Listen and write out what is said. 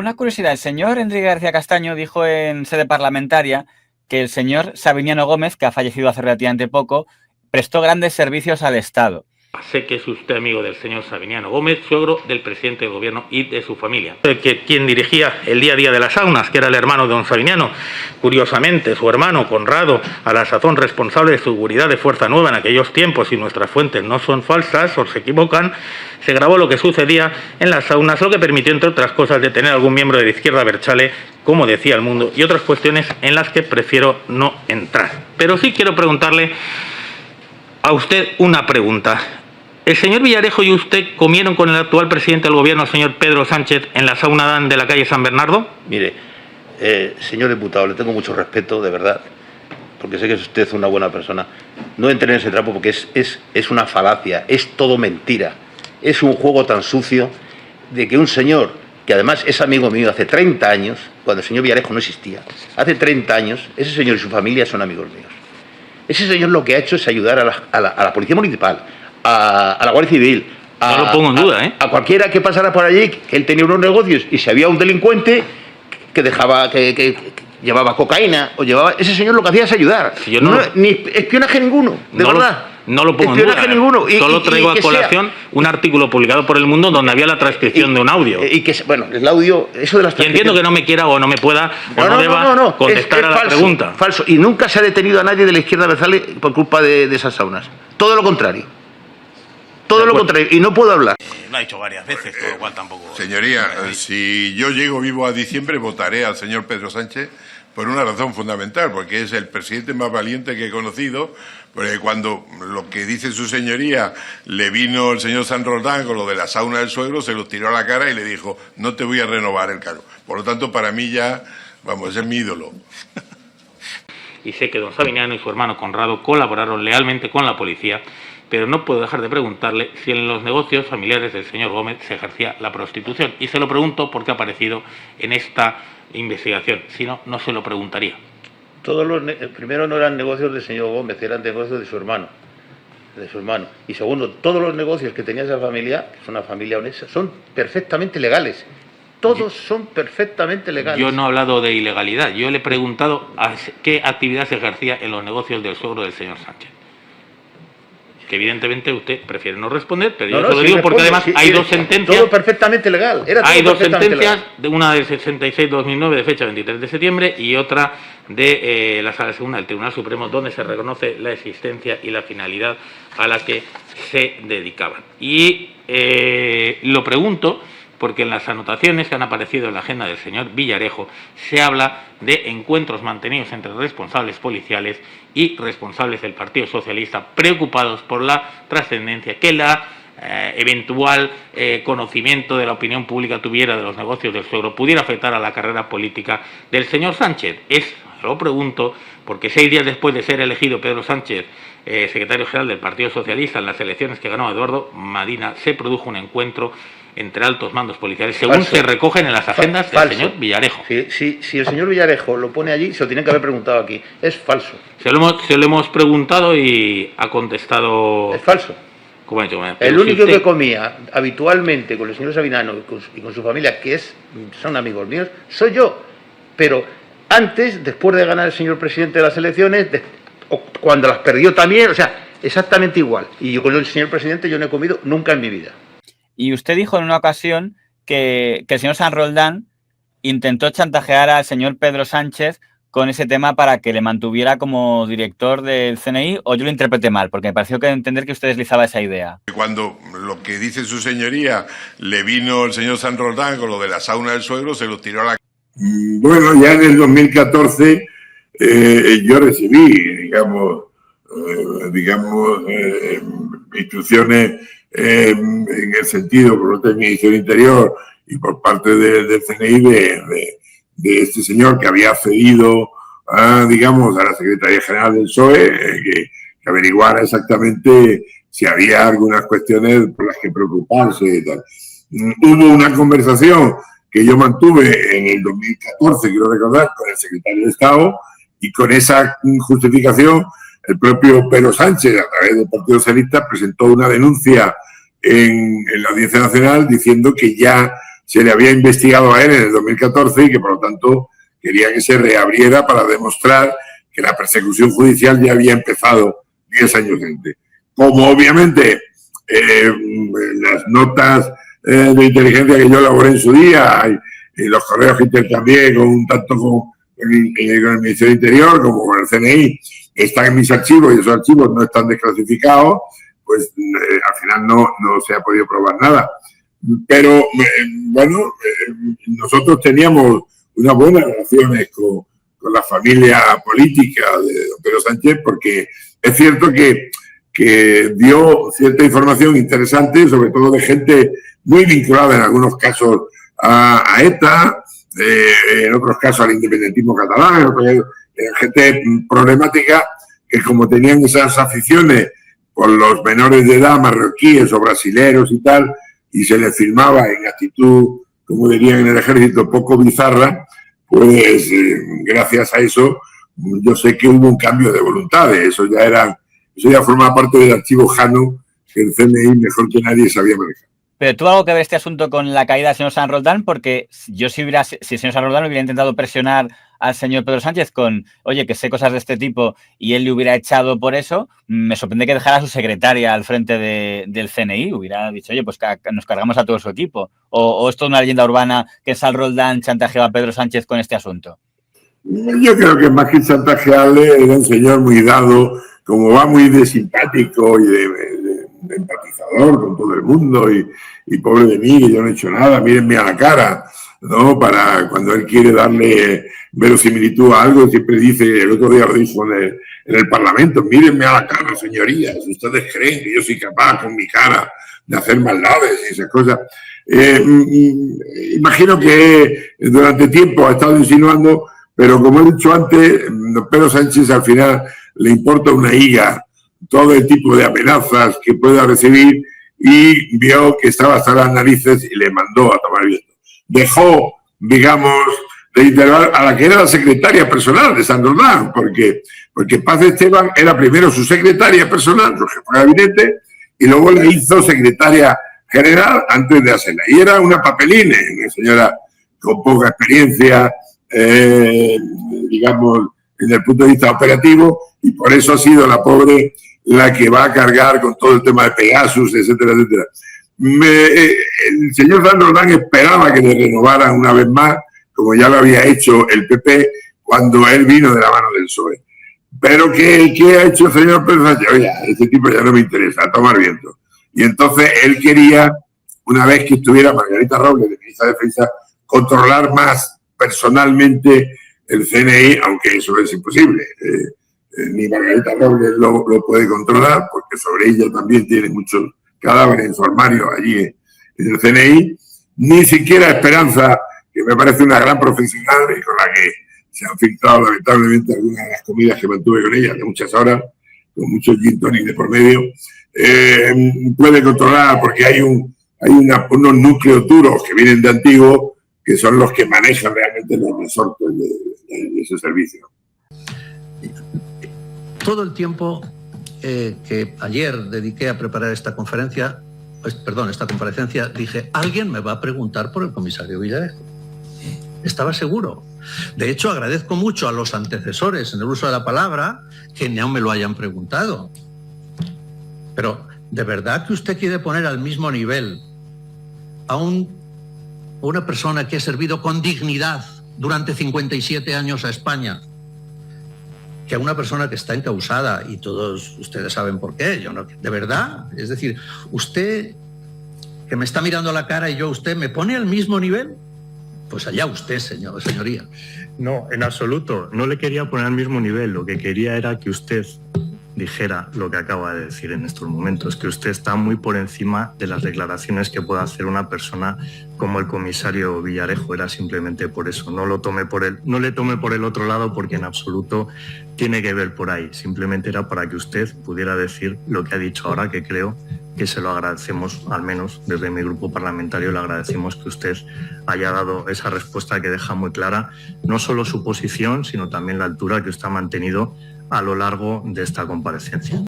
una curiosidad. El señor Enrique García Castaño dijo en sede parlamentaria que el señor Sabiniano Gómez, que ha fallecido hace relativamente poco, prestó grandes servicios al Estado. Sé que es usted amigo del señor Sabiniano Gómez, suegro del presidente del gobierno y de su familia. Quien dirigía el día a día de las saunas, que era el hermano de don Sabiniano. Curiosamente, su hermano, Conrado, a la sazón responsable de seguridad de Fuerza Nueva en aquellos tiempos, y nuestras fuentes no son falsas o se equivocan, se grabó lo que sucedía en las saunas, lo que permitió, entre otras cosas, detener a algún miembro de la izquierda Berchale, como decía El Mundo, y otras cuestiones en las que prefiero no entrar. Pero sí quiero preguntarle a usted una pregunta. ¿El señor Villarejo y usted comieron con el actual presidente del gobierno, el señor Pedro Sánchez, en la sauna Dan de la calle San Bernardo? Mire, señor diputado, le tengo mucho respeto, de verdad, porque sé que es usted una buena persona. No entre en ese trapo porque es una falacia, es todo mentira. Es un juego tan sucio de que un señor, que además es amigo mío hace 30 años, cuando el señor Villarejo no existía, hace 30 años, ese señor y su familia son amigos míos. Ese señor lo que ha hecho es ayudar a la Policía Municipal, a la Guardia Civil, no lo pongo en duda, a cualquiera que pasara por allí, que él tenía unos negocios y si había un delincuente que dejaba, que llevaba cocaína o llevaba... Ese señor lo que hacía es ayudar. Si yo no, ni espionaje ninguno, de verdad. No lo pongo en duda. Ninguno. Solo traigo a colación un artículo publicado por El Mundo donde había la transcripción de un audio. Bueno, el audio, eso de las transcripciones... Y entiendo que no me quiera o no me pueda o no deba contestar a la pregunta. Falso. Y nunca se ha detenido a nadie de la izquierda Berzale por culpa de esas saunas. Todo lo contrario. Todo lo contrario. Y no puedo hablar. Lo ha dicho varias veces, con lo cual tampoco... Señoría, si yo llego vivo a diciembre, votaré al señor Pedro Sánchez por una razón fundamental, porque es el presidente más valiente que he conocido, porque cuando lo que dice su señoría le vino el señor San Roldán con lo de la sauna del suegro, se lo tiró a la cara y le dijo, no te voy a renovar el cargo. Por lo tanto, para mí ya, vamos, es mi ídolo. Y sé que don Sabiniano y su hermano Conrado colaboraron lealmente con la policía, pero no puedo dejar de preguntarle si en los negocios familiares del señor Gómez se ejercía la prostitución. Y se lo pregunto porque ha aparecido en esta investigación. Si no, no se lo preguntaría. Primero, no eran negocios del señor Gómez, eran negocios de su hermano. Y segundo, todos los negocios que tenía esa familia, que es una familia honesta, son perfectamente legales. Todos son perfectamente legales. Yo no he hablado de ilegalidad. Yo le he preguntado a qué actividad se ejercía en los negocios del suegro del señor Sánchez. Que evidentemente usted prefiere no responder, pero yo se lo digo porque además hay dos sentencias. Todo perfectamente legal. Hay dos sentencias, una del 66-2009 de fecha 23 de septiembre y otra de la Sala Segunda del Tribunal Supremo, donde se reconoce la existencia y la finalidad a la que se dedicaban. Y lo pregunto porque en las anotaciones que han aparecido en la agenda del señor Villarejo se habla de encuentros mantenidos entre responsables policiales y responsables del Partido Socialista preocupados por la trascendencia que la eventual conocimiento de la opinión pública tuviera de los negocios del suegro pudiera afectar a la carrera política del señor Sánchez. Lo pregunto porque 6 días después de ser elegido Pedro Sánchez secretario general del Partido Socialista en las elecciones que ganó Eduardo Madina, se produjo un encuentro entre altos mandos policiales, según se recogen en las agendas del señor Villarejo. Si el señor Villarejo lo pone allí, se lo tienen que haber preguntado aquí. Es falso. Se lo hemos preguntado y ha contestado... Es falso. ¿Cómo ha dicho? El único que comía habitualmente con el señor Sabiniano y con su familia, que son amigos míos, soy yo. Pero antes, después de ganar el señor presidente de las elecciones, cuando las perdió también, o sea, exactamente igual. Y yo con el señor presidente yo no he comido nunca en mi vida. Y usted dijo en una ocasión que el señor San Roldán intentó chantajear al señor Pedro Sánchez con ese tema para que le mantuviera como director del CNI, o yo lo interpreté mal, porque me pareció que entender que usted deslizaba esa idea. Cuando lo que dice su señoría le vino el señor San Roldán con lo de la sauna del suegro, se lo tiró a la... Bueno, ya en el 2014 yo recibí, digamos, instrucciones en el sentido por parte del Ministerio del Interior y por parte del CNI de este señor que había cedido a la Secretaría General del PSOE que averiguara exactamente si había algunas cuestiones por las que preocuparse y tal. Hubo una conversación que yo mantuve en el 2014, quiero recordar, con el secretario de Estado, y con esa justificación el propio Pedro Sánchez, a través del Partido Socialista, presentó una denuncia en la Audiencia Nacional diciendo que ya se le había investigado a él en el 2014 y que por lo tanto quería que se reabriera para demostrar que la persecución judicial ya había empezado 10 años antes. Como obviamente las notas de inteligencia que yo elaboré en su día y los correos que intercambié tanto con el Ministerio del Interior como con el CNI están en mis archivos y esos archivos no están desclasificados, pues al final no se ha podido probar nada. Pero bueno, nosotros teníamos unas buenas relaciones con la familia política de don Pedro Sánchez, porque es cierto que dio cierta información interesante, sobre todo de gente muy vinculada en algunos casos a ETA, en otros casos al independentismo catalán, gente problemática que como tenían esas aficiones por los menores de edad marroquíes o brasileros y tal, y se les filmaba en actitud, como dirían en el ejército, poco bizarra, pues gracias a eso yo sé que hubo un cambio de voluntades. Eso ya formaba parte del archivo Jano que el CNI mejor que nadie sabía manejar. Pero tuvo algo que ver este asunto con la caída del señor San Roldán, porque yo si el señor San Roldán hubiera intentado presionar al señor Pedro Sánchez con, oye, que sé cosas de este tipo, y él le hubiera echado por eso, me sorprende que dejara a su secretaria al frente del CNI, hubiera dicho, oye, pues nos cargamos a todo su equipo. O es toda una leyenda urbana que San Roldán chantajeaba a Pedro Sánchez con este asunto. Yo creo que más que chantajearle, era un señor muy dado, como va muy de simpático y de empatizador con todo el mundo, y pobre de mí, que yo no he hecho nada, mírenme a la cara, ¿no? Para cuando él quiere darle verosimilitud a algo, siempre dice, el otro día lo dijo en el Parlamento, mírenme a la cara, señorías, ustedes creen que yo soy capaz con mi cara de hacer maldades y esas cosas. Imagino que durante tiempo ha estado insinuando, pero como he dicho antes, Pedro Sánchez al final le importa una higa todo el tipo de amenazas que pueda recibir, y vio que estaba hasta las narices y le mandó a tomar viento. Dejó, digamos, de interrogar a la que era la secretaria personal de San Roldán, porque Paz Esteban era primero su secretaria personal, su jefa de gabinete, y luego la hizo secretaria general antes de hacerla. Y era una papelina, una señora con poca experiencia, digamos, desde el punto de vista operativo, y por eso ha sido la pobre la que va a cargar con todo el tema de Pegasus, etcétera, etcétera. El señor San Roldán esperaba que le renovaran una vez más, como ya lo había hecho el PP cuando él vino de la mano del PSOE. Pero ¿qué ha hecho el señor Pedro Sánchez? Oye, este tipo ya no me interesa, a tomar viento. Y entonces él quería, una vez que estuviera Margarita Robles de ministra de Defensa, controlar más personalmente el CNI, aunque eso es imposible. Ni Margarita Robles lo puede controlar, porque sobre ella también tiene muchos cadáveres en su armario allí en el CNI, ni siquiera Esperanza, que me parece una gran profesional y con la que se han filtrado lamentablemente algunas de las comidas que mantuve con ella de muchas horas, con muchos gin tonic de por medio, puede controlar, porque hay unos núcleos duros que vienen de antiguo, que son los que manejan realmente los resortes de ese servicio. Todo el tiempo que ayer dediqué a preparar esta comparecencia, dije, alguien me va a preguntar por el comisario Villarejo. Estaba seguro. De hecho, agradezco mucho a los antecesores en el uso de la palabra que no me lo hayan preguntado. Pero, ¿de verdad que usted quiere poner al mismo nivel a una persona que ha servido con dignidad durante 57 años a España, que a una persona que está encausada, y todos ustedes saben por qué? Yo no, ¿de verdad? Es decir, usted que me está mirando a la cara y yo a usted, ¿me pone al mismo nivel? Pues allá usted, señoría. No, en absoluto. No le quería poner al mismo nivel. Lo que quería era que usted dijera lo que acaba de decir en estos momentos, que usted está muy por encima de las declaraciones que pueda hacer una persona como el comisario Villarejo. Era simplemente por eso. No le tome por el otro lado, porque en absoluto tiene que ver por ahí. Simplemente era para que usted pudiera decir lo que ha dicho ahora, que creo que se lo agradecemos, al menos desde mi grupo parlamentario le agradecemos que usted haya dado esa respuesta que deja muy clara no solo su posición, sino también la altura que usted ha mantenido a lo largo de esta comparecencia.